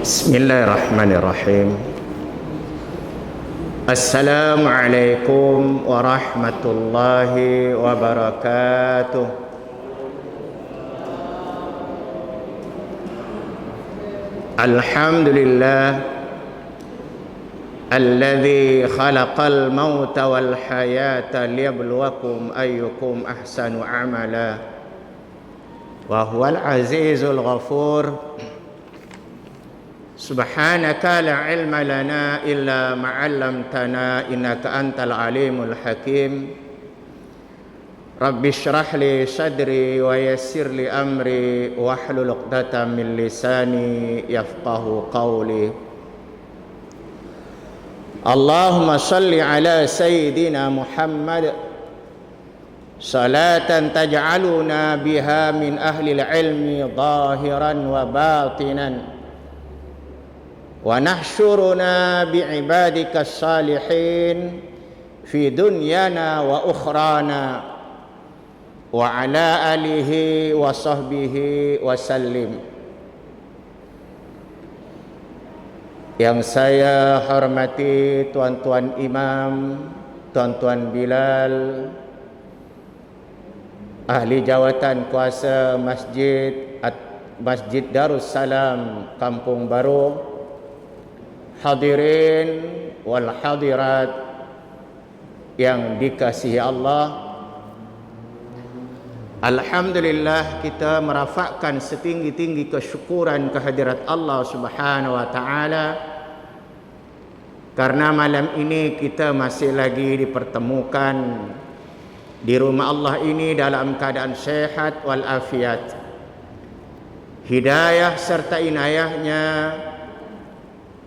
Bismillahirrahmanirrahim. Assalamualaikum warahmatullahi wabarakatuh. Alhamdulillah alladzi khalaqal mauta wal hayata liyabluwakum ayyukum ahsanu amala wa huwal azizul ghafur. Subhanaka la ilma lana illa ma 'allamtana innaka antal alimul hakim. Rabbi shrah li sadri wa yassir li amri wahlul 'uqdatam min lisani yafqahu qawli. Allahumma shalli ala sayyidina Muhammad salatan taj'aluna biha min ahli al-ilmi zahiran wa batinan wa nahsyuruna bi'ibadika salihin fi dunyana wa ukhrana wa ala alihi wa sahbihi wa sallim. Yang saya hormati tuan-tuan imam, tuan-tuan Bilal, ahli jawatan kuasa Masjid Darussalam Kampung Baru, hadirin wal hadirat yang dikasihi Allah. Alhamdulillah, kita merafakkan setinggi-tinggi kesyukuran kehadirat Allah Subhanahu wa taala karena malam ini kita masih lagi dipertemukan di rumah Allah ini dalam keadaan sehat wal afiat. Hidayah serta inayahnya,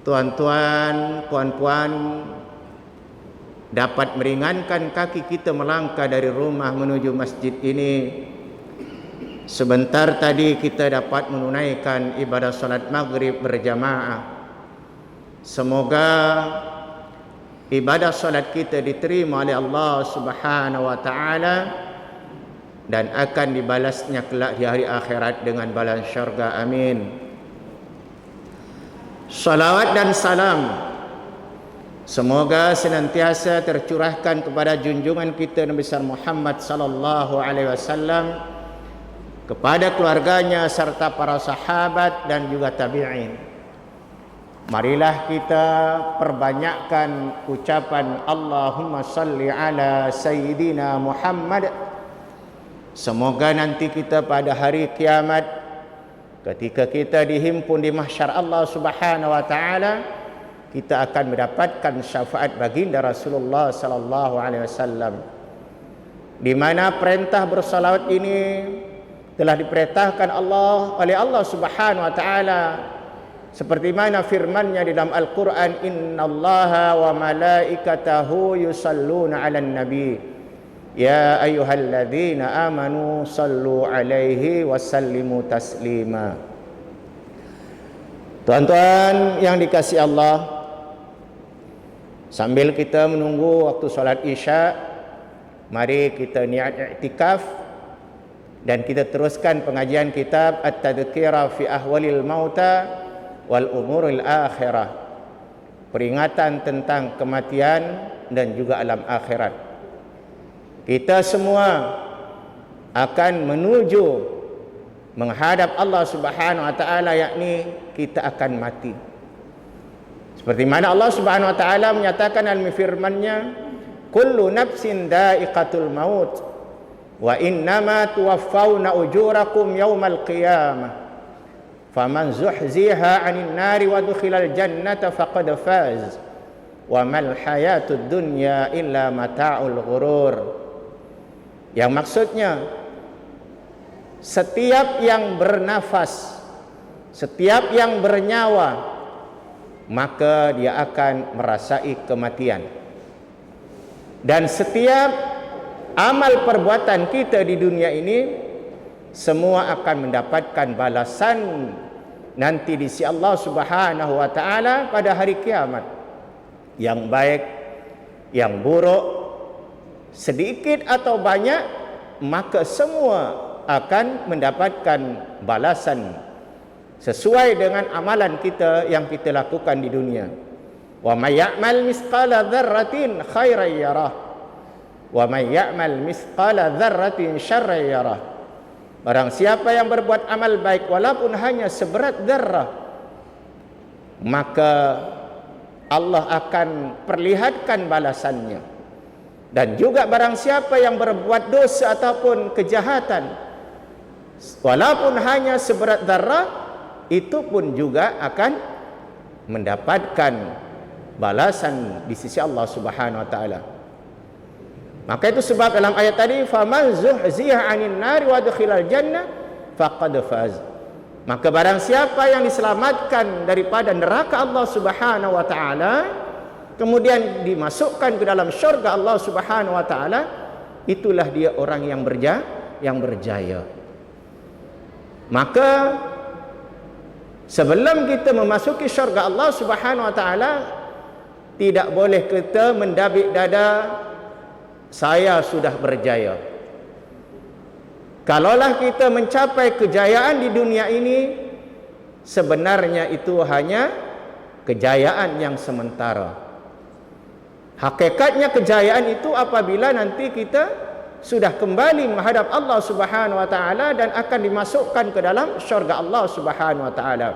tuan-tuan, puan-puan, dapat meringankan kaki kita melangkah dari rumah menuju masjid ini. Sebentar tadi kita dapat menunaikan ibadah salat maghrib berjamaah. Semoga ibadah salat kita diterima oleh Allah Subhanahu wa taala dan akan dibalasnya kelak di hari akhirat dengan balasan syurga. Amin. Salawat dan salam semoga senantiasa tercurahkan kepada junjungan kita Nabi besar Muhammad sallallahu alaihi wasallam, kepada keluarganya serta para sahabat dan juga tabi'in. Marilah kita perbanyakkan ucapan Allahumma salli ala sayyidina Muhammad. Semoga nanti kita pada hari kiamat, ketika kita dihimpun di mahsyar Allah Subhanahu wa taala, kita akan mendapatkan syafaat baginda Rasulullah sallallahu alaihi wasallam, di mana perintah bersalawat ini telah diperintahkan oleh Allah Subhanahu wa taala, seperti mana firman-Nya di dalam Al-Qur'an, innallaha wa malaikatahu yusalluna 'alan nabi ya ayyuhalladzina amanu sallu 'alaihi wa sallimu taslima. Tuan-tuan yang dikasihi Allah, sambil kita menunggu waktu salat Isya, mari kita niat i'tikaf dan kita teruskan pengajian kitab At-Tadhkirah fi Ahwalil Mauta wal Umuril Akhirah, peringatan tentang kematian dan juga alam akhirat. Kita semua akan menuju menghadap Allah Subhanahu wa taala, yakni kita akan mati. Seperti mana Allah Subhanahu wa taala menyatakan dalam firman-Nya, kullu nafsin dha'iqatul maut wa innama tuwaffawna ujurakum yaumal qiyamah faman zuhziha 'anil nari wa dukhilal jannata faqad faz wa mal hayatud dunya illa mata'ul ghurur. Yang maksudnya, setiap yang bernafas, setiap yang bernyawa, maka dia akan merasai kematian. Dan setiap amal perbuatan kita di dunia ini semua akan mendapatkan balasan nanti di sisi Allah Subhanahu wa taala pada hari kiamat. Yang baik, yang buruk, sedikit atau banyak, maka semua akan mendapatkan balasan sesuai dengan amalan kita yang kita lakukan di dunia. Wa may ya'mal misqala dzarratin khairan yarah wa may ya'mal misqala dzarratin syarran yarah. Barang siapa yang berbuat amal baik walaupun hanya seberat zarrah, maka Allah akan perlihatkan balasannya. Dan juga barang siapa yang berbuat dosa ataupun kejahatan walaupun hanya seberat zarrah, itu pun juga akan mendapatkan balasan di sisi Allah Subhanahu wa taala. Maka itu sebab dalam ayat tadi, faman zuhziha 'anil nari wa adkhilal jannah faqad faz. Maka barang siapa yang diselamatkan daripada neraka Allah Subhanahu wa taala, kemudian dimasukkan ke dalam syurga Allah Subhanahu wa taala, itulah dia orang yang berjaya. Maka sebelum kita memasuki syurga Allah Subhanahu wa taala, tidak boleh kita mendabik dada, saya sudah berjaya. Kalaulah kita mencapai kejayaan di dunia ini, sebenarnya itu hanya kejayaan yang sementara. Hakikatnya kejayaan itu apabila nanti kita sudah kembali menghadap Allah Subhanahu wa taala dan akan dimasukkan ke dalam syurga Allah Subhanahu wa taala.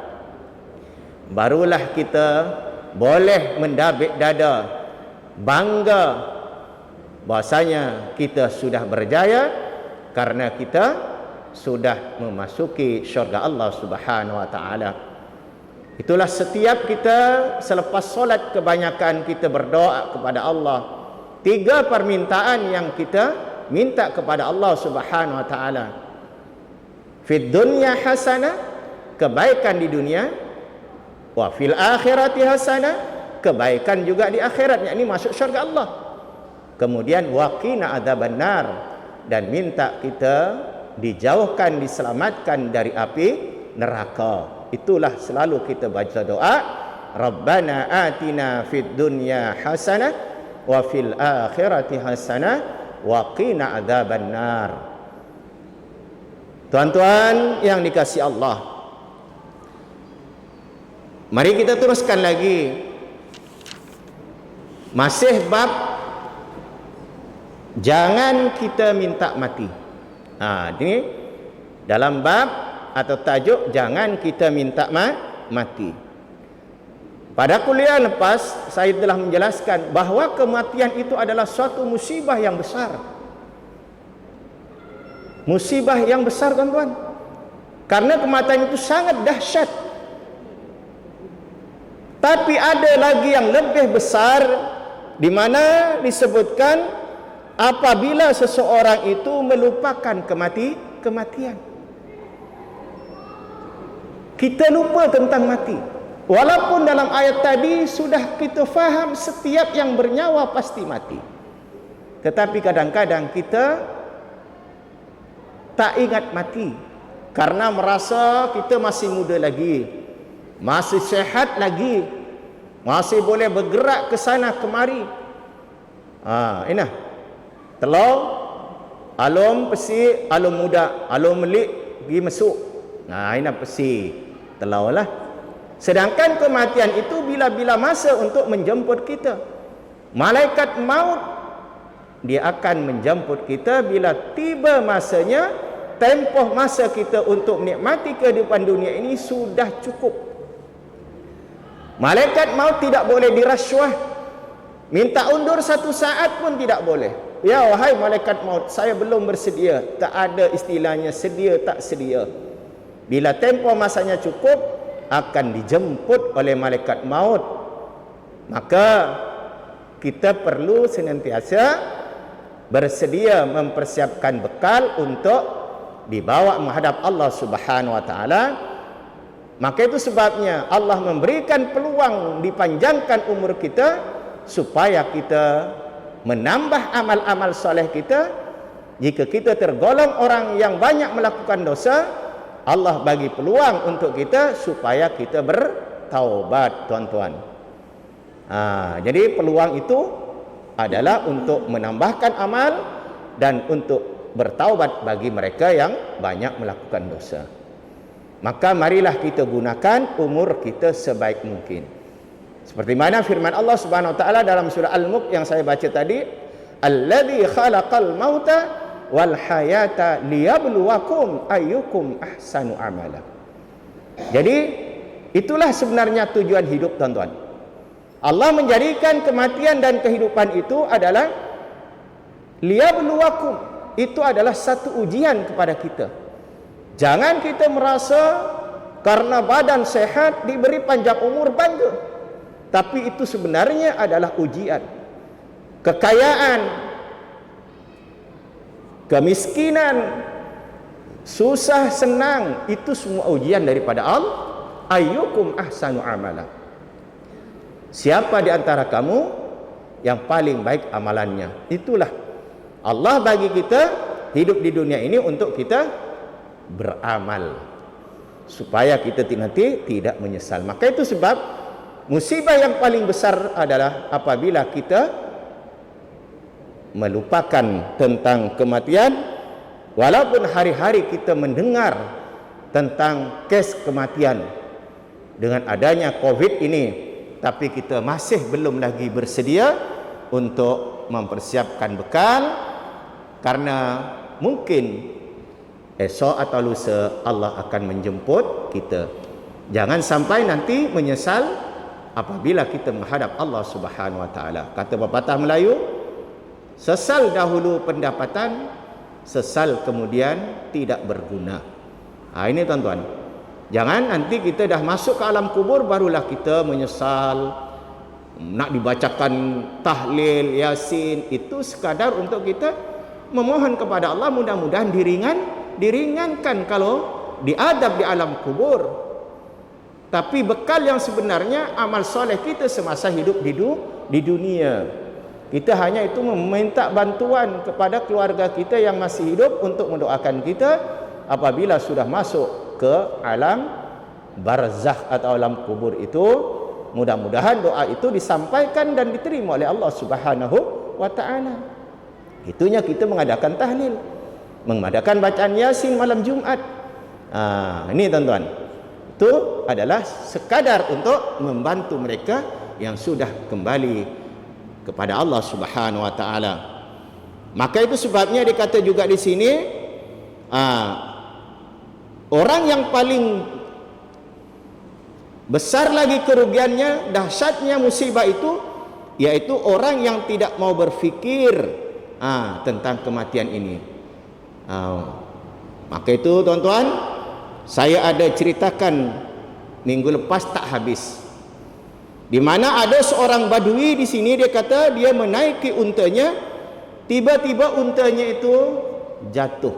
Barulah kita boleh mendabik dada, bangga bahasanya kita sudah berjaya karena kita sudah memasuki syurga Allah Subhanahu wa taala. Itulah setiap kita selepas solat kebanyakan kita berdoa kepada Allah. 3 permintaan yang kita minta kepada Allah Subhanahu wa taala. Fid dunya hasanah, kebaikan di dunia, wa fil akhirati hasanah, kebaikan juga di akhirat, yakni masuk syurga Allah. Kemudian waqina adzabannar, dan minta kita dijauhkan, diselamatkan dari api neraka. Itulah selalu kita baca doa, Rabbana atina fid dunya hasanah wa fil akhirati hasanah wa qina adzabannar. Tuan-tuan yang dikasihi Allah, mari kita teruskan lagi. Masih bab jangan kita minta mati. Ini dalam bab atau tajuk jangan kita minta mati. Pada kuliah lepas saya telah menjelaskan bahawa kematian itu adalah suatu musibah yang besar. Musibah yang besar, tuan-tuan. Karena kematian itu sangat dahsyat. Tapi ada lagi yang lebih besar, di mana disebutkan apabila seseorang itu melupakan kematian. Kita lupa tentang mati. Walaupun dalam ayat tadi sudah kita faham setiap yang bernyawa pasti mati. Tetapi kadang-kadang kita tak ingat mati karena merasa kita masih muda lagi, masih sehat lagi, masih boleh bergerak ke sana kemari. Ini telur, alum pesi, alum muda, alum melik pergi masuk. Ini pesi telur lah. Sedangkan kematian itu bila-bila masa untuk menjemput kita. Malaikat maut, dia akan menjemput kita bila tiba masanya. Tempoh masa kita untuk menikmati kehidupan dunia ini sudah cukup. Malaikat maut tidak boleh dirasuah. Minta undur 1 saat pun tidak boleh. Ya wahai malaikat maut, saya belum bersedia. Tak ada istilahnya sedia tak sedia. Bila tempoh masanya cukup, akan dijemput oleh malaikat maut. Maka kita perlu senantiasa bersedia mempersiapkan bekal untuk dibawa menghadap Allah Subhanahu wa taala. Maka itu sebabnya Allah memberikan peluang dipanjangkan umur kita supaya kita menambah amal-amal soleh kita. Jika kita tergolong orang yang banyak melakukan dosa, Allah bagi peluang untuk kita supaya kita bertaubat, tuan-tuan. Jadi peluang itu adalah untuk menambahkan amal dan untuk bertaubat bagi mereka yang banyak melakukan dosa. Maka marilah kita gunakan umur kita sebaik mungkin. Seperti mana firman Allah Subhanahu wa taala dalam surah Al-Mulk yang saya baca tadi, "Alladzi khalaqal mauta wal hayata liyabluwakum ayyukum ahsanu amala." Jadi itulah sebenarnya tujuan hidup, tuan-tuan. Allah menjadikan kematian dan kehidupan itu adalah liyabluwakum. Itu adalah satu ujian kepada kita. Jangan kita merasa karena badan sehat diberi panjang umur bangga. Tapi itu sebenarnya adalah ujian. Kekayaan, kemiskinan, susah senang, itu semua ujian daripada Allah. Ayyukum ahsanu amala. Siapa di antara kamu yang paling baik amalannya? Itulah Allah bagi kita hidup di dunia ini untuk kita beramal supaya kita nanti tidak menyesal. Maka itu sebab musibah yang paling besar adalah apabila kita melupakan tentang kematian. Walaupun hari-hari kita mendengar tentang kes kematian dengan adanya COVID ini, tapi kita masih belum lagi bersedia untuk mempersiapkan bekal, karena mungkin esok atau lusa Allah akan menjemput kita. Jangan sampai nanti menyesal apabila kita menghadap Allah Subhanahu wa taala. Kata pepatah Melayu, sesal dahulu pendapatan, sesal kemudian tidak berguna. Ini tuan-tuan. Jangan nanti kita dah masuk ke alam kubur barulah kita menyesal. Nak dibacakan tahlil, yasin, itu sekadar untuk kita memohon kepada Allah mudah-mudahan diringankan kalau diadab di alam kubur. Tapi bekal yang sebenarnya amal soleh kita semasa hidup di dunia. Kita hanya itu meminta bantuan kepada keluarga kita yang masih hidup untuk mendoakan kita apabila sudah masuk ke alam barzakh atau alam kubur itu. Mudah-mudahan doa itu disampaikan dan diterima oleh Allah Subhanahu wa taala. Itunya kita mengadakan tahlil, mengadakan bacaan Yasin malam Jumat. Ini tuan-tuan, itu adalah sekadar untuk membantu mereka yang sudah kembali kepada Allah Subhanahu wa taala. Maka itu sebabnya dikata juga di sini, orang yang paling besar lagi kerugiannya, dahsyatnya musibah itu, yaitu orang yang tidak mau berfikir tentang kematian ini. Maka itu tuan-tuan, saya ada ceritakan minggu lepas tak habis, di mana ada seorang badui di sini. Dia kata dia menaiki untanya, tiba-tiba untanya itu jatuh.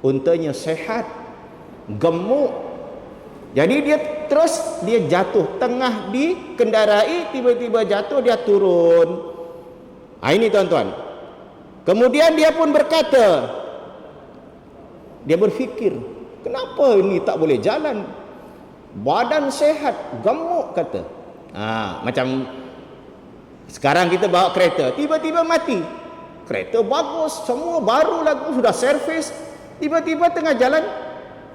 Untanya sehat, gemuk. Jadi dia jatuh, tengah dikendarai, tiba-tiba jatuh, dia turun. Ini tuan-tuan. Kemudian dia pun berkata, dia berfikir, kenapa ini tak boleh jalan? Badan sehat, gemuk, kata. Macam sekarang kita bawa kereta, tiba-tiba mati. Kereta bagus, semua baru lagi, sudah servis, tiba-tiba tengah jalan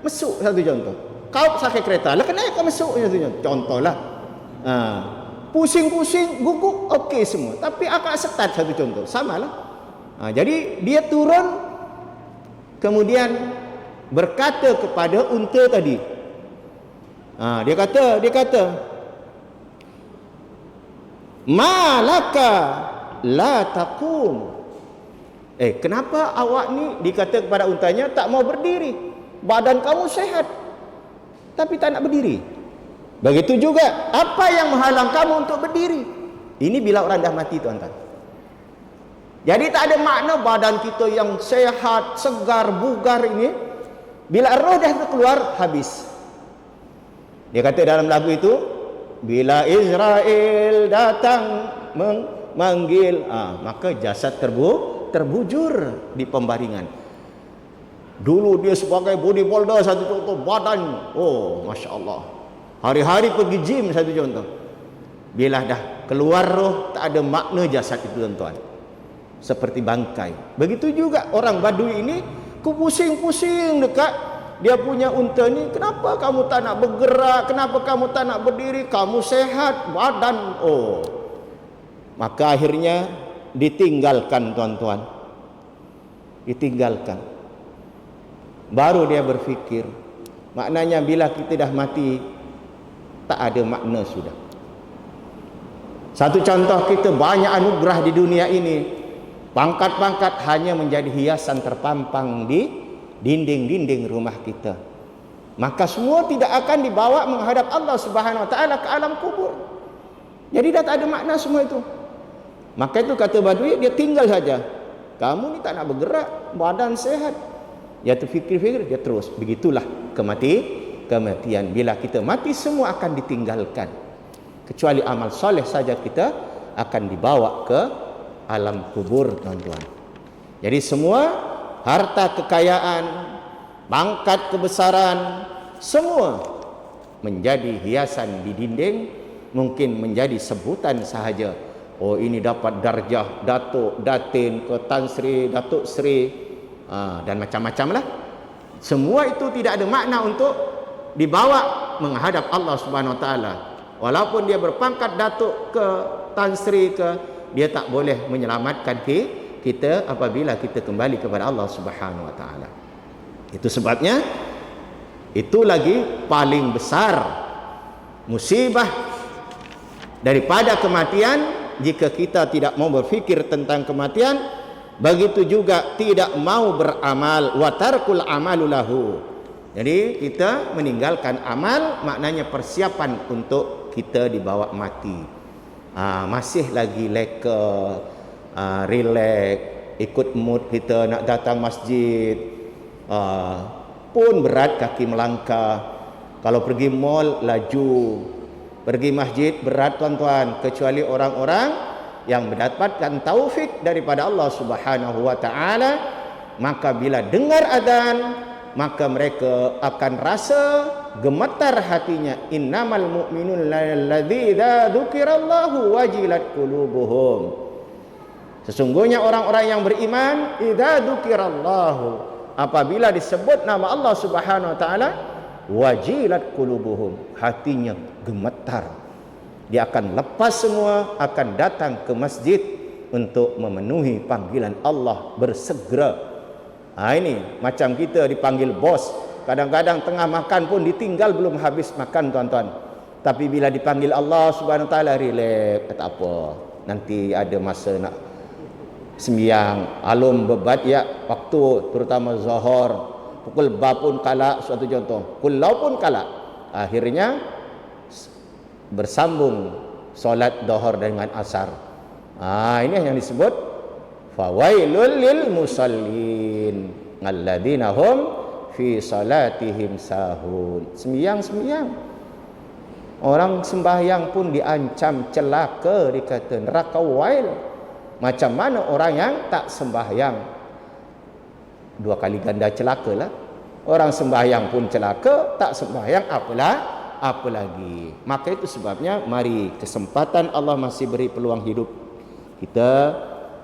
mesuk. Satu contoh, kau sakit kereta, lah kenapa kau mesuk? Contohlah. Pusing-pusing, guguk, okey semua, tapi akak start, satu contoh, samalah. Jadi dia turun, kemudian berkata kepada unta tadi. Dia kata, malaka la taqum. Kenapa awak ni, dikata kepada untanya, tak mau berdiri? Badan kamu sehat, tapi tak nak berdiri. Begitu juga, apa yang menghalang kamu untuk berdiri? Ini bila orang dah mati, tuan-tuan. Jadi tak ada makna badan kita yang sehat, segar, bugar ini, bila roh dah keluar, habis. Dia kata dalam lagu itu, bila Israel datang memanggil, maka jasad terbujur di pembaringan. Dulu dia sebagai bodybuilder, satu contoh, badan, Masya Allah, hari-hari pergi gym, satu contoh. Bila dah keluar roh, tak ada makna jasad itu, tuan-tuan, seperti bangkai. Begitu juga orang badui ini, pusing-pusing dekat dia punya unta ni, kenapa kamu tak nak bergerak, kenapa kamu tak nak berdiri, kamu sehat badan. Oh, maka akhirnya ditinggalkan tuan-tuan, ditinggalkan. Baru dia berfikir, maknanya bila kita dah mati tak ada makna sudah. Satu contoh, kita banyak anugerah di dunia ini, pangkat-pangkat hanya menjadi hiasan terpampang di dinding-dinding rumah kita. Maka semua tidak akan dibawa menghadap Allah Subhanahu wa taala ke alam kubur. Jadi dah tak ada makna semua itu. Maka itu kata Badui, dia tinggal saja. Kamu ni tak nak bergerak, badan sehat. Dia terfikir-fikir, dia terus. Begitulah kematian. Bila kita mati, semua akan ditinggalkan. Kecuali amal soleh saja kita akan dibawa ke alam kubur, tuan-tuan. Jadi semua harta kekayaan, pangkat kebesaran, semua menjadi hiasan di dinding, mungkin menjadi sebutan sahaja. Oh, ini dapat darjah Datuk, Datin, ke Tan Sri, Datuk Sri, dan macam-macam lah. Semua itu tidak ada makna untuk dibawa menghadap Allah Subhanahu wa taala. Walaupun dia berpangkat Datuk ke Tan Sri ke, dia tak boleh menyelamatkan kita apabila kita kembali kepada Allah Subhanahu wa taala. Itu sebabnya itu lagi paling besar musibah daripada kematian. Jika kita tidak mau berfikir tentang kematian, begitu juga tidak mau beramal, wa tarkul amalu lahu. Jadi kita meninggalkan amal, maknanya persiapan untuk kita dibawa mati. Masih lagi leka, relax, ikut mood kita nak datang masjid, pun berat kaki melangkah. Kalau pergi mall laju, pergi masjid berat, tuan-tuan. Kecuali orang-orang yang mendapatkan taufik daripada Allah Subhanahu wa taala, maka bila dengar adzan, maka mereka akan rasa gemetar hatinya. Innamal mu'minun alladzi idza dzukirallahu wajilat qulubuhum. Sesungguhnya orang-orang yang beriman, idza dzukirallahu, apabila disebut nama Allah Subhanahu wa taala, wajilat qulubuhum, hatinya gemetar. Dia akan lepas semua, akan datang ke masjid untuk memenuhi panggilan Allah, bersegera. Ini macam kita dipanggil bos, kadang-kadang tengah makan pun ditinggal belum habis makan, tuan-tuan. Tapi bila dipanggil Allah Subhanahu wa taala, relax, tak apa. Nanti ada masa nak sembiang, alum bebat ya, waktu terutama zuhur, pukul ba pun kalak, suatu contoh, kulau pun kalak. Akhirnya bersambung solat zuhur dengan asar. Ini yang disebut fawailul lil musallin alladzina hum fi salatihim sahun. Sembahyang. Orang sembahyang pun diancam celaka, dikata neraka wail. Macam mana orang yang tak sembahyang? Dua kali ganda celaka lah. Orang sembahyang pun celaka, tak sembahyang apa lagi. Maka itu sebabnya, mari, kesempatan Allah masih beri peluang hidup kita,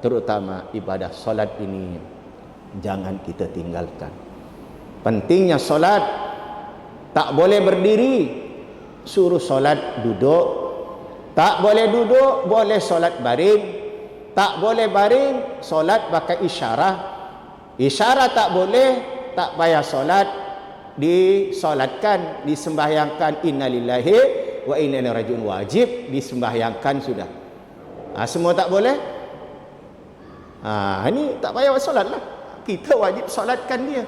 terutama ibadah solat ini jangan kita tinggalkan. Pentingnya solat, tak boleh berdiri, suruh solat duduk. Tak boleh duduk, boleh solat baring. Tak boleh baring, solat pakai isyarat. Isyarat tak boleh, tak payah solat, disolatkan, disembahyangkan. Innalillahi wa inna ilaihi rajiun, wajib disembahyangkan sudah. Semua tak boleh. Ini tak payah solat lah, kita wajib solatkan dia.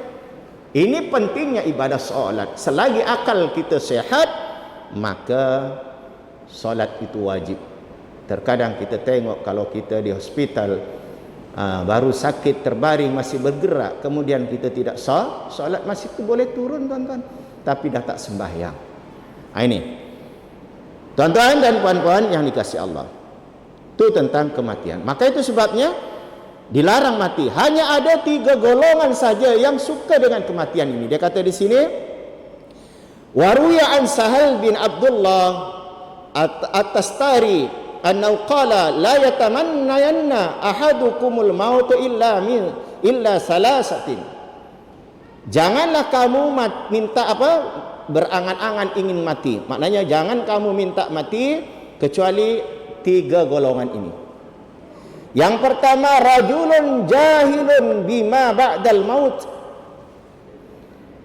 Ini pentingnya ibadah solat. Selagi akal kita sehat, maka solat itu wajib. Terkadang kita tengok kalau kita di hospital, baru sakit terbaring masih bergerak, kemudian kita tidak solat, masih boleh turun, tuan-tuan, tapi dah tak sembahyang. Ini tuan-tuan dan puan-puan yang dikasihi Allah, itu tentang kematian. Maka itu sebabnya dilarang mati. Hanya ada 3 golongan saja yang suka dengan kematian ini. Dia kata di sini, waruya an Sahal bin Abdullah at-Tastari annahu qala la yatamannayanna ahadukumul maut illa salasatin. Janganlah kamu minta apa? Berangan-angan ingin mati. Maknanya jangan kamu minta mati kecuali 3 golongan ini. Yang pertama, rajulun jahilun bima ba'dal maut.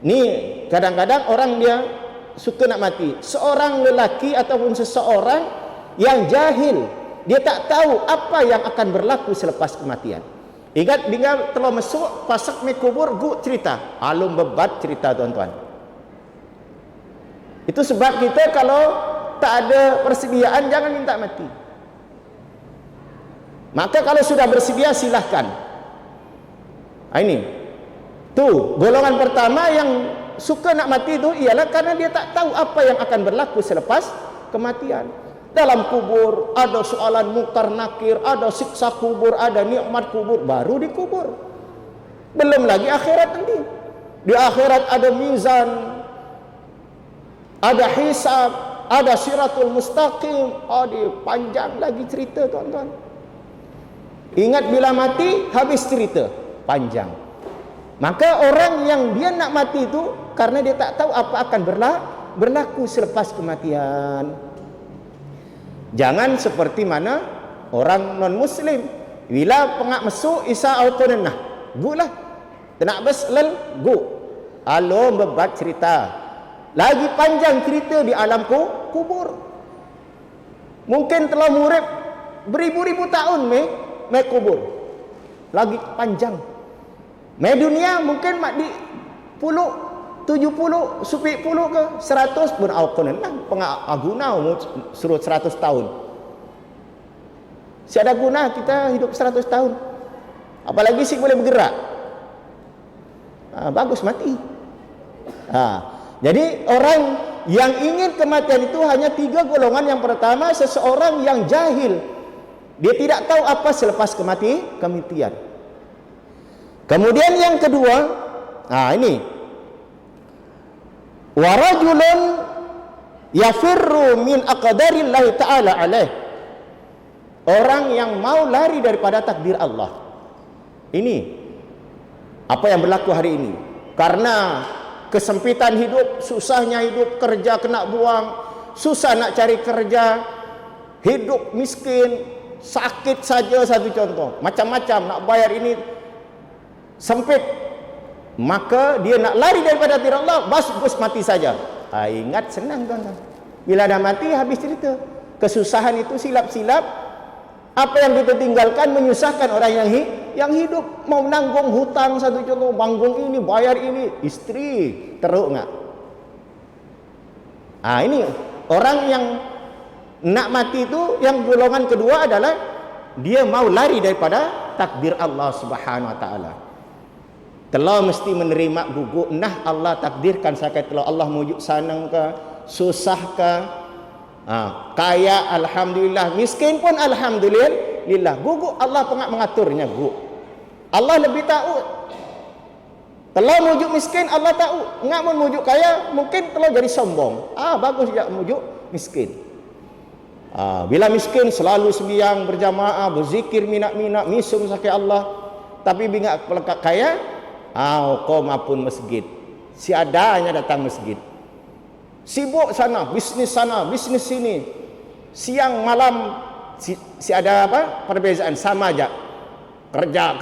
Ni kadang-kadang orang dia suka nak mati. Seorang lelaki ataupun seseorang yang jahil, dia tak tahu apa yang akan berlaku selepas kematian. Ingat bila telah masuk pasak me kubur, gu cerita alum bebat cerita tuan-tuan. Itu sebab kita kalau tak ada persediaan jangan minta mati. Maka kalau sudah bersedia silahkan. Ini tu golongan pertama yang suka nak mati itu ialah karena dia tak tahu apa yang akan berlaku selepas kematian. Dalam kubur ada soalan mungkar nakir, ada siksa kubur, ada nikmat kubur, baru dikubur. Belum lagi akhirat nanti. Di akhirat ada mizan, ada hisab, ada siratul mustaqim, panjang lagi cerita tuan-tuan. Ingat bila mati habis cerita panjang. Maka orang yang dia nak mati itu karena dia tak tahu apa akan berlaku selepas kematian. Jangan seperti mana orang non muslim bila pengak masuk isa autonenah gulah tenak beslel gu alom bebat cerita lagi panjang cerita di alam kubur. Mungkin telah murib beribu-ribu tahun me kubur lagi panjang. Me dunia mungkin mak di puluh 70, supik puluh ke 100 pun aukonan lah pengak aguna suruh 100 tahun. Si ada guna kita hidup 100 tahun. Apalagi si boleh bergerak. Bagus mati. Jadi orang yang ingin kematian itu hanya 3 golongan. Yang pertama, seseorang yang jahil. Dia tidak tahu apa selepas kematian. Kemudian yang kedua, ini warajulun yafirru min aqdarillahi ta'ala alaih. Orang yang mau lari daripada takdir Allah. Ini apa yang berlaku hari ini. Karena kesempitan hidup, susahnya hidup, kerja kena buang, susah nak cari kerja, hidup miskin, sakit saja satu contoh. Macam-macam nak bayar ini sempit. Maka dia nak lari daripada takdir Allah, bas mati saja. Ingat senang tuan-tuan. Bila dah mati habis cerita. Kesusahan itu silap-silap. Apa yang kita tinggalkan menyusahkan orang yang hidup. Mau menanggung hutang satu contoh, banggung ini, bayar ini, istri teruk enggak? Ini orang yang nak mati itu yang golongan kedua adalah dia mau lari daripada takdir Allah Subhanahu wa taala. Telah mesti menerima gugur. Nah Allah takdirkan sakit telah Allah mujuk sanang ke, susah ke, kaya alhamdulillah, miskin pun alhamdulillah. Gugur Allah pengak mengaturnya gugur. Allah lebih tahu. Telah mujuk miskin Allah tahu. Ngak mun mujuk kaya mungkin telah jadi sombong. Bagus ya mujuk miskin. Bila miskin selalu sembahyang berjamaah, berzikir minak-minak, misum sakit Allah. Tapi bila pelekak kaya, kau mapun masjid. Si adanya datang masjid. Sibuk sana, bisnis sini. Siang malam si ada apa? Perbezaan sama aja. Kerja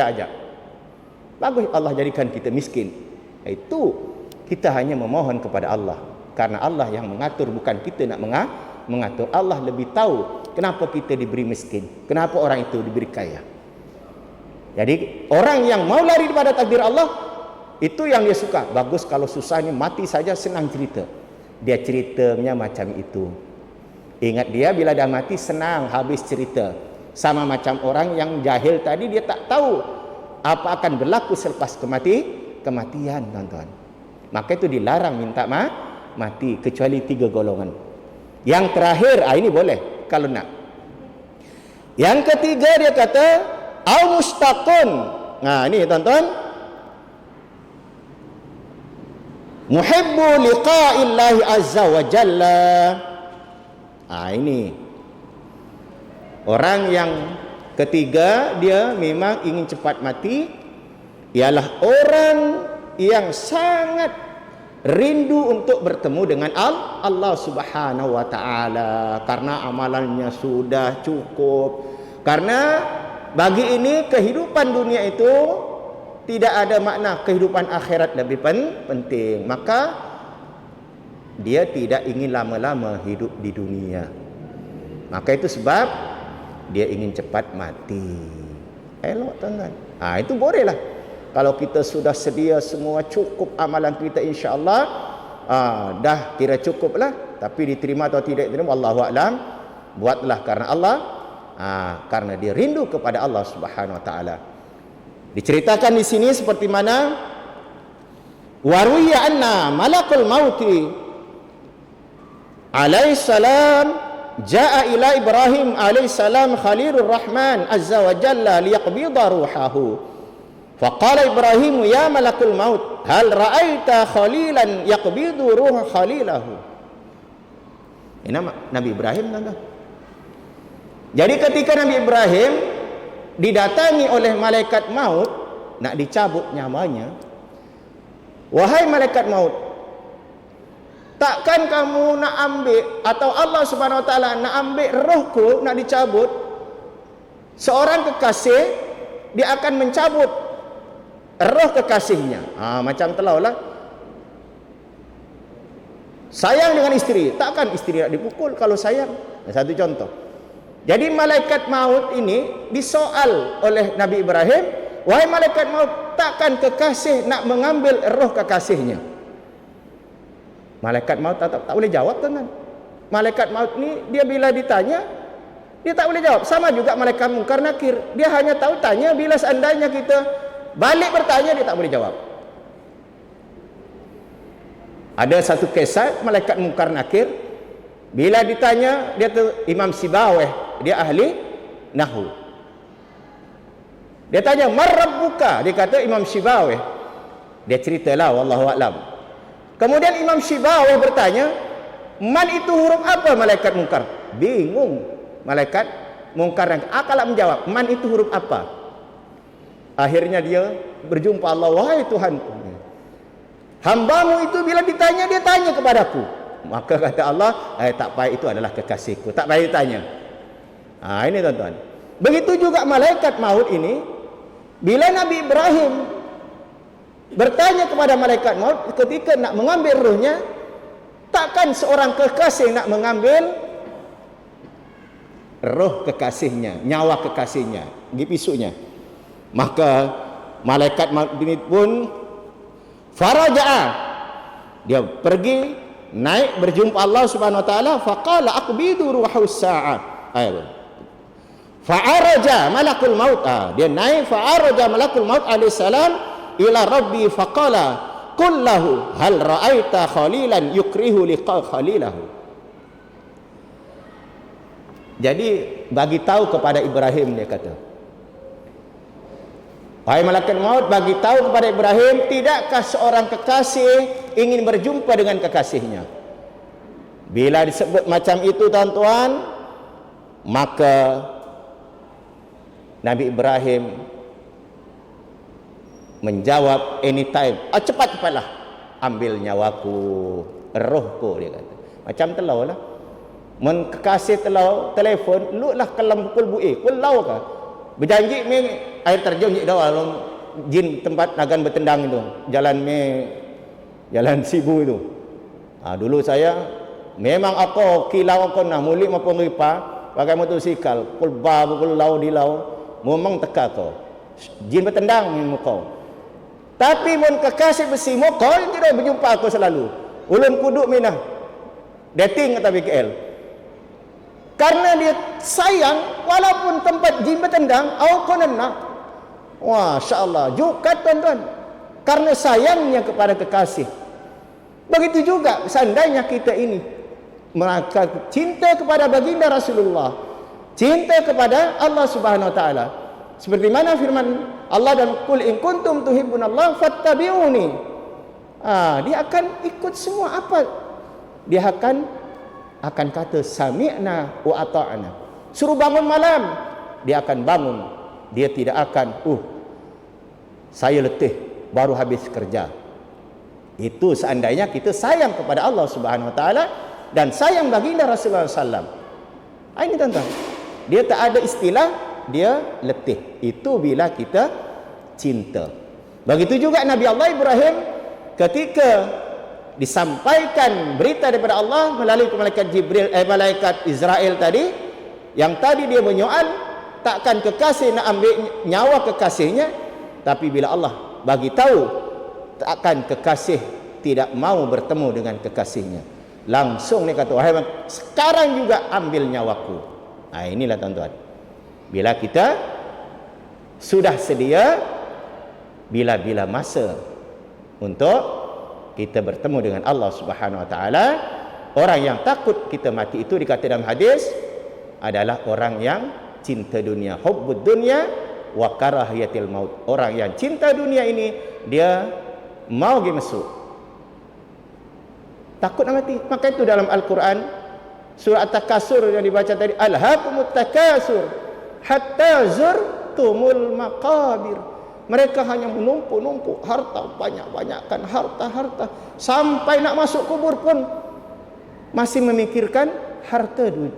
aja. Bagus Allah jadikan kita miskin. Itu kita hanya memohon kepada Allah. Karena Allah yang mengatur, bukan kita nak mengatur. Allah lebih tahu kenapa kita diberi miskin, kenapa orang itu diberi kaya. Jadi orang yang mau lari daripada takdir Allah, itu yang dia suka. Bagus kalau susahnya mati saja senang cerita. Dia ceritanya macam itu. Ingat dia bila dah mati senang habis cerita. Sama macam orang yang jahil tadi, dia tak tahu apa akan berlaku selepas kematian tuan-tuan. Maka itu dilarang minta mati kecuali 3 golongan. Yang terakhir, ini boleh kalau nak. Yang ketiga dia kata au mustaqun. Ini tuan-tuan, muhibbu liqa'illahi azza wa jalla. Ini orang yang ketiga, dia memang ingin cepat mati, ialah orang yang sangat rindu untuk bertemu dengan Allah Subhanahu wa taala karena amalannya sudah cukup. Karena bagi ini kehidupan dunia itu tidak ada makna, kehidupan akhirat lebih penting. Maka dia tidak ingin lama-lama hidup di dunia. Maka itu sebab dia ingin cepat mati. Elok tuan-tuan. Itu bolehlah. Kalau kita sudah sedia semua cukup amalan kita, insya-Allah dah kira cukup lah. Tapi diterima atau tidak diterima, wallahu a'lam. Buatlah karena Allah, karena dia rindu kepada Allah Subhanahu wa taala. Diceritakan di sini seperti mana waruya anna malakul mauti alaihi salam jaa ila Ibrahim alaihi salam khalilur rahman azza wa jalla liyaqbida ruhahu. Faqala Ibrahim ya malakul maut hal ra'aita khalilan yaqbidu ruha khalilahu. Ini Nabi Ibrahim tuan-tuan. Jadi ketika Nabi Ibrahim didatangi oleh malaikat maut nak dicabut nyawanya, wahai malaikat maut, takkan kamu nak ambil atau Allah Subhanahu wa taala nak ambil rohku nak dicabut? Seorang kekasih dia akan mencabut roh kekasihnya. Macam telaulah sayang dengan istri, takkan istri nak dipukul kalau sayang. Satu contoh. Jadi malaikat maut ini disoal oleh Nabi Ibrahim, wahai malaikat maut, takkan kekasih nak mengambil roh kekasihnya? Malaikat maut tak boleh jawab teman. Malaikat maut ni dia bila ditanya dia tak boleh jawab. Sama juga malaikat mungkar nakir, dia hanya tahu tanya, bila seandainya kita balik bertanya dia tak boleh jawab. Ada satu kisah malaikat mungkar nakir, bila ditanya dia tu Imam Sibawih, dia ahli nahwu. Dia tanya man rabbuka, dia kata Imam Sibawih. Dia ceritalah wallahu a'lam. Kemudian Imam Sibawih bertanya, man itu huruf apa malaikat mungkar? Bingung malaikat mungkar dan akal menjawab, man itu huruf apa? Akhirnya dia berjumpa Allah, wahai Tuhanku, hambamu itu bila ditanya dia tanya kepadaku. Maka kata Allah, tak payah, itu adalah kekasihku, tak payah ditanya. Ini tuan-tuan. Begitu juga malaikat maut ini, bila Nabi Ibrahim bertanya kepada malaikat maut ketika nak mengambil rohnya, takkan seorang kekasih nak mengambil roh kekasihnya, nyawa kekasihnya, gipisunya. Maka malaikat maut ini pun faraja'a, dia pergi naik berjumpa Allah Subhanahu wa taala, faqala aqbidu ruhus sa'ah. Fa'araja malakul maut, dia naik, fa'araja malakul maut alaihi salam ila rabbi faqala qul lahu hal ra'aita khalilan yukrihu liqa khalilahu. Jadi bagi tahu kepada Ibrahim, dia kata, wahai malaikat maut, bagi tahu kepada Ibrahim, tidakkah seorang kekasih ingin berjumpa dengan kekasihnya? Bila disebut macam itu tuan-tuan, maka Nabi Ibrahim menjawab anytime, cepat-cepatlah ambil nyawaku, rohku, dia kata. Macam telau lah, men kekasih telau telefon, lu lah kelam pukul buih, kul lau kah berjanji me air terjun je dah along jin tempat agan bertendang itu, jalan Sibu itu. Dulu saya memang aku kilau aku nak mulik apa ngripa pakai motosikal, kul ba kul lau di lau, memang teka kau jin bertendang mu kau. Tapi mun kekasih besi mu kau tidak berjumpa aku selalu. Ulun kuduk minah dating kata BKL. Karena dia sayang, walaupun tempat jin bertendang, aku nak. Wah, insya-Allah, jukat tuan-tuan. Karena sayangnya kepada kekasih. Begitu juga seandainya kita ini maka cinta kepada baginda Rasulullah, cinta kepada Allah Subhanahu wa taala. Seperti mana firman Allah dan qul in kuntum tuhibbunallah fattabi'uni. Dia akan ikut semua apa? Dia akan kata sami'na wa ata'na. Suruh bangun malam, dia akan bangun. Dia tidak akan saya letih, baru habis kerja. Itu seandainya kita sayang kepada Allah Subhanahu Wa Taala dan sayang baginda Rasulullah SAW. Ini tuan-tuan, dia tak ada istilah dia letih. Itu bila kita cinta. Begitu juga Nabi Allah Ibrahim, ketika disampaikan berita daripada Allah melalui malaikat Jibril, malaikat Israel tadi, yang tadi dia menyoal takkan kekasih nak ambil nyawa kekasihnya, tapi bila Allah bagi tahu takkan kekasih tidak mau bertemu dengan kekasihnya, langsung dia kata, wahai sekarang juga ambil nyawaku. Inilah tuan-tuan, bila kita sudah sedia bila-bila masa untuk kita bertemu dengan Allah Subhanahu Wa Taala. Orang yang takut kita mati itu dikata dalam hadis adalah orang yang cinta dunia, hubbud dunya wa karahiyatil maut. Orang yang cinta dunia ini dia mau pergi masuk, takut nak mati. Maka itu dalam Al-Quran surah At-Takasur yang dibaca tadi, alhaakumut takasur hatta zurtumul maqabir. Mereka hanya menumpuk-numpuk harta, banyak-banyakkan harta-harta, sampai nak masuk kubur pun masih memikirkan harta duit.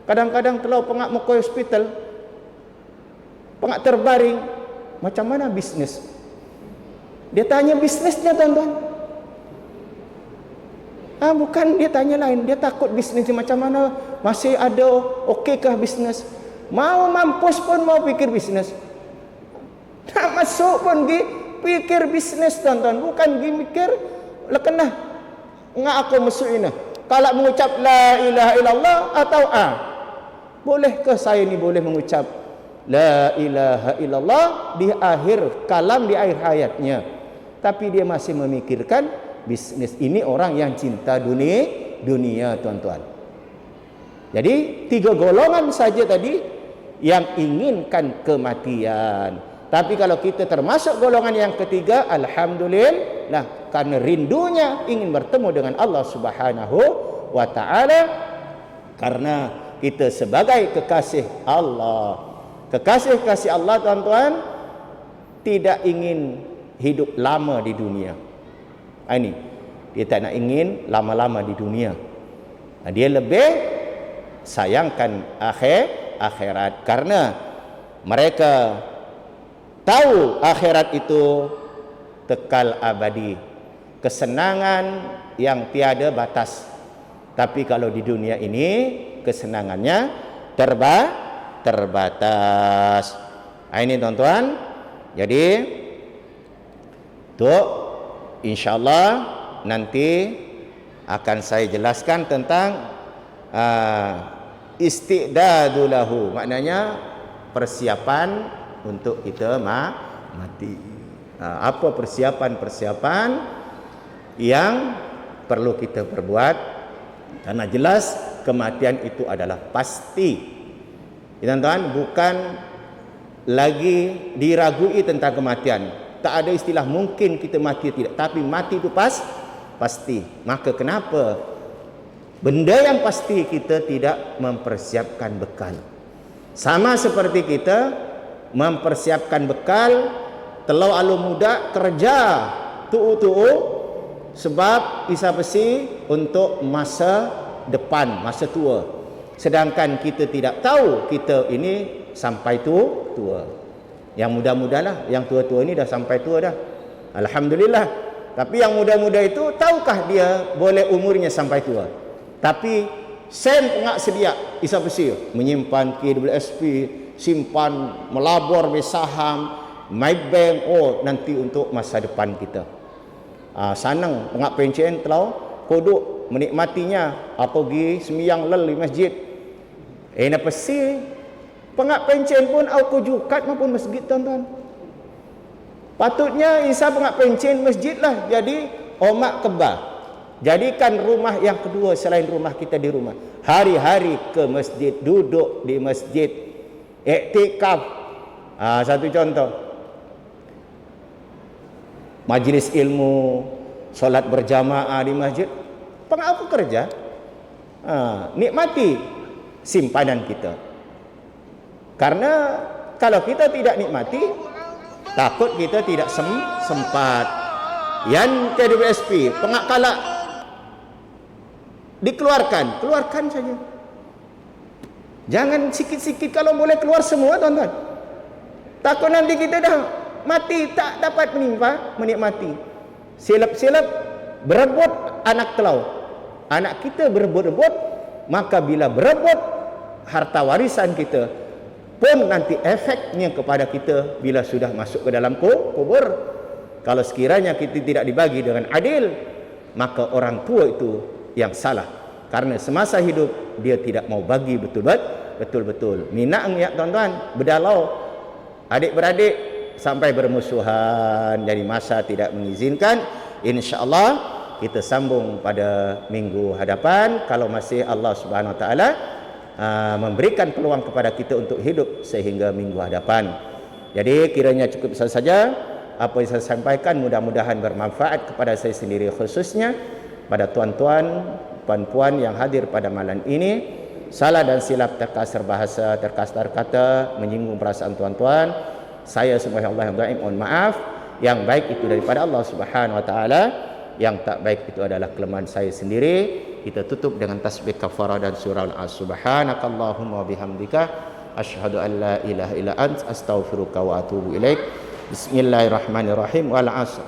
Kadang-kadang kalau pengak muka hospital, pengak terbaring, macam mana bisnes? Dia tanya bisnesnya, tuan-tuan. Bukan dia tanya lain, dia takut bisnesnya macam mana, masih ada okeykah bisnes? Mau mampus pun mau pikir bisnes. Nak masuk pun pergi pikir bisnes, tuan-tuan. Bukan pergi mikir lekenah ngak aku masuk ini. Kalau mengucap la ilaha illallah atau bolehkah saya ni boleh mengucap la ilaha illallah di akhir kalam, di akhir hayatnya, tapi dia masih memikirkan bisnes. Ini orang yang cinta dunia, tuan-tuan. Jadi 3 golongan saja tadi yang inginkan kematian. Tapi kalau kita termasuk golongan yang ketiga, alhamdulillah, karena rindunya ingin bertemu dengan Allah Subhanahu Wa Taala, karena kita sebagai kekasih Allah, kekasih-kasih Allah, tuan-tuan, tidak ingin hidup lama di dunia. Ini dia tak nak ingin lama-lama di dunia. Dia lebih sayangkan akhirat, karena mereka tahu akhirat itu kekal abadi, kesenangan yang tiada batas. Tapi kalau di dunia ini kesenangannya terbatas. Ini tuan-tuan. Jadi tu insyaallah nanti akan saya jelaskan tentang isti'dadu lahu, maknanya persiapan untuk kita mati. Apa persiapan-persiapan yang perlu kita perbuat, karena jelas kematian itu adalah pasti. Tuan-tuan, bukan lagi diragui tentang kematian. Tak ada istilah mungkin kita mati tidak, tapi mati itu pasti. Maka kenapa benda yang pasti kita tidak mempersiapkan bekal? Sama seperti kita mempersiapkan bekal telau alu muda kerja tu'u sebab isa besi untuk masa depan, masa tua. Sedangkan kita tidak tahu kita ini sampai tua. Yang muda-muda lah, yang tua-tua ini dah sampai tua dah, alhamdulillah. Tapi yang muda-muda itu tahukah dia boleh umurnya sampai tua? Tapi sen pengak sedia isa besi menyimpan KWSP, simpan, melabur saham, Maybank, nanti untuk masa depan kita. Sanang pengak pencen telau kodok menikmatinya, apa pergi semiyang lel di masjid. Napa si pengak pencen pun aku jukat maupun masjid, tuan-tuan. Patutnya isa pengak pencen masjid lah jadi omak kebah. Jadikan rumah yang kedua selain rumah kita di rumah. Hari-hari ke masjid, duduk di masjid, iktikaf. Satu contoh, majlis ilmu, solat berjamaah di masjid. Pengapa kerja? Nikmati simpanan kita. Karena kalau kita tidak nikmati, Takut kita tidak sempat. Yang KWSP pengakala dikeluarkan, keluarkan saja. Jangan sikit-sikit, kalau boleh keluar semua tuan-tuan. Takut nanti kita dah mati tak dapat menikmati. Silap-silap berebut anak telau. Anak kita berebut-rebut, maka bila berebut harta warisan kita pun nanti efeknya kepada kita bila sudah masuk ke dalam kubur. Kalau sekiranya kita tidak dibagi dengan adil, maka orang tua itu yang salah. Karena semasa hidup dia tidak mau bagi betul-betul. Minang ya tuan-tuan, berdalau adik-beradik sampai bermusuhan, jadi masa tidak mengizinkan. InsyaAllah kita sambung pada minggu hadapan kalau masih Allah Subhanahu Wa Taala memberikan peluang kepada kita untuk hidup sehingga minggu hadapan. Jadi kiranya cukup saja apa yang saya sampaikan, mudah-mudahan bermanfaat kepada saya sendiri khususnya, pada tuan-tuan, puan-puan yang hadir pada malam ini. Salah dan silap terkasar bahasa, terkasar kata, menyinggung perasaan tuan-tuan, saya subhanallah yang mohon maaf. Yang baik itu daripada Allah Subhanahu Wa Taala, yang tak baik itu adalah kelemahan saya sendiri. Kita tutup dengan tasbih kafarah dan surah Al-As. Subhanakallahumma wa bihamdika asyhadu an la ilaha illa ant astaghfiruka wa atubu ilaik. Bismillahirrahmanirrahim. Wal 'asr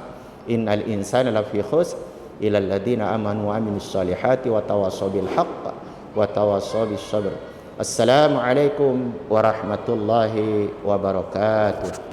innal insana lafi khusr illa alladziina amanu wa 'amilus solihati wa tawassaw bil haqq wa tawassaw bis sabr. Assalamualaikum warahmatullahi wabarakatuh.